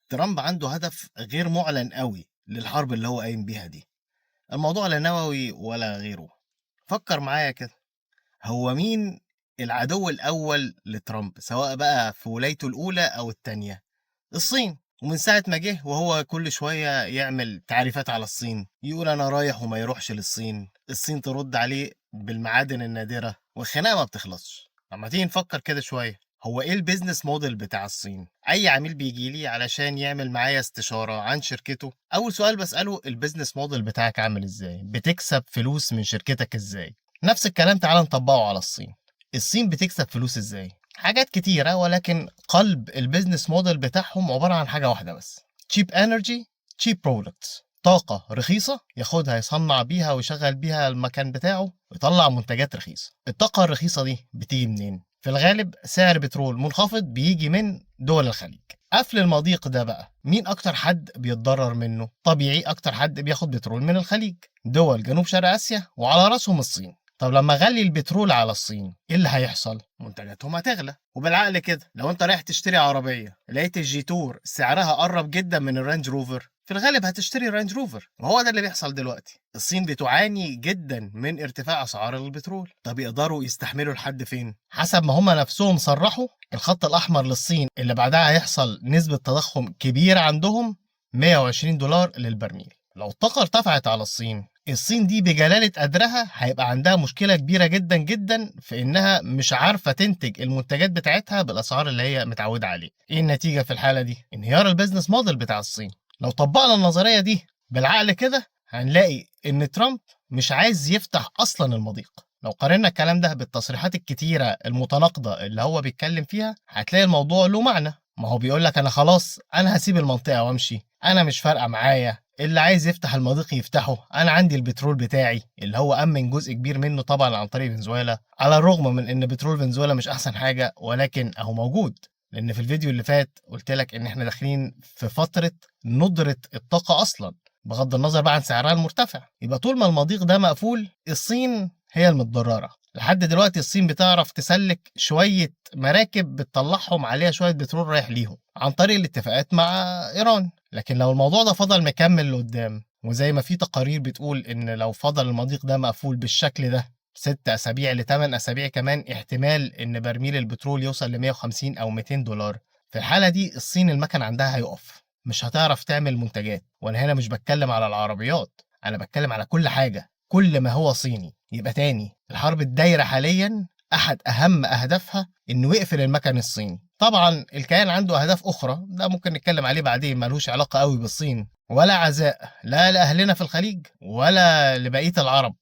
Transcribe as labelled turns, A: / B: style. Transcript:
A: ترامب عنده هدف غير مُعلن أوي للحرب اللي هو قايم بيها دي، الموضوع لا نووي ولا غيره. فكّر معايا كده، هو مين العدو الأول لترامب سواء بقى في ولايته الأولى أو التانية؟ الصين. ومن ساعة ما جه وهو كل شوية يعمل تعريفات على الصين، يقول أنا رايح وما يروحش للصين، الصين ترد عليه بالمعادن النادرة والخناقة ما بتخلصش. لما تيجي نفكر كده شوية، هو إيه البيزنس موديل بتاع الصين؟ أي عميل بيجي لي علشان يعمل معايا استشارة عن شركته، أول سؤال بسأله البيزنس موديل بتاعك عامل إزاي؟ بتكسب فلوس من شركتك إزاي؟ نفس الكلام تعال نطبقه على الصين. الصين بتكسب فلوس إزاي؟ حاجات كتيرة، ولكن قلب البيزنس موديل بتاعهم عبارة عن حاجة واحدة بس: cheap energy cheap products. طاقة رخيصة ياخدها يصنع بيها ويشغل بيها المكان بتاعه ويطلع منتجات رخيصة. الطاقة الرخيصة دي بتيجي منين؟ في الغالب سعر بترول منخفض بيجي من دول الخليج. قفل المضيق ده بقى مين أكتر حد بيتضرر منه؟ طبيعي أكتر حد بياخد بترول من الخليج، دول جنوب شرق آسيا، وعلى رأسهم الصين. طب لما اغلي البترول على الصين ايه اللي هيحصل؟ منتجاتهم هتغلى. وبالعقل كده لو انت رايح تشتري عربيه لقيت الجي تور سعرها قرب جدا من الرانج روفر، في الغالب هتشتري رانج روفر. وهو ده اللي بيحصل دلوقتي. الصين بتعاني جدا من ارتفاع اسعار البترول. طب يقدروا يستحملوا لحد فين؟ حسب ما هم نفسهم صرحوا، الخط الاحمر للصين اللي بعدها هيحصل نسبه تضخم كبيره عندهم 120 دولار للبرميل. لو الطاقه ارتفعت على الصين دي بجلالة قدرها هيبقى عندها مشكلة كبيرة جدا جدا في إنها مش عارفة تنتج المنتجات بتاعتها بالأسعار اللي هي متعودة عليه. إيه النتيجة في الحالة دي؟ انهيار البيزنس موديل بتاع الصين. لو طبقنا النظرية دي بالعقل كده هنلاقي إن ترامب مش عايز يفتح أصلا المضيق. لو قارنا الكلام ده بالتصريحات الكتيرة المتناقضة اللي هو بيتكلم فيها هتلاقي الموضوع له معنى. ما هو بيقول لك أنا خلاص أنا هسيب المنطقة وأمشي، أنا مش فارقة معايا، اللي عايز يفتح المضيق يفتحه، انا عندي البترول بتاعي اللي هو امن جزء كبير منه طبعا عن طريق فنزويلا، على الرغم من ان بترول فنزويلا مش احسن حاجه ولكن اهو موجود. لان في الفيديو اللي فات قلت لك ان احنا داخلين في فتره ندره الطاقه اصلا، بغض النظر بقى عن سعرها المرتفع. يبقى طول ما المضيق ده مقفول الصين هي المتضرره. لحد دلوقتي الصين بتعرف تسلك شويه مراكب بتطلعهم عليها شويه بترول رايح ليهم عن طريق الاتفاقات مع ايران. لكن لو الموضوع ده فضل مكمل لقدام، وزي ما في تقارير بتقول ان لو فضل المضيق ده مقفول بالشكل ده 6 اسابيع ل 8 اسابيع كمان، احتمال ان برميل البترول يوصل ل 150 او 200 دولار. في الحالة دي الصين المكن عندها هيقف، مش هتعرف تعمل منتجات. وانا هنا مش بتكلم على العربيات، انا بتكلم على كل حاجة، كل ما هو صيني. يبقى تاني الحرب الدايرة حاليا احد اهم اهدافها انه يقفل المكن الصيني. طبعا الكيان عنده اهداف اخرى، ده ممكن نتكلم عليه بعدين، ملوش علاقه قوي بالصين ولا عزاء لا لاهلنا في الخليج ولا لبقيه العرب.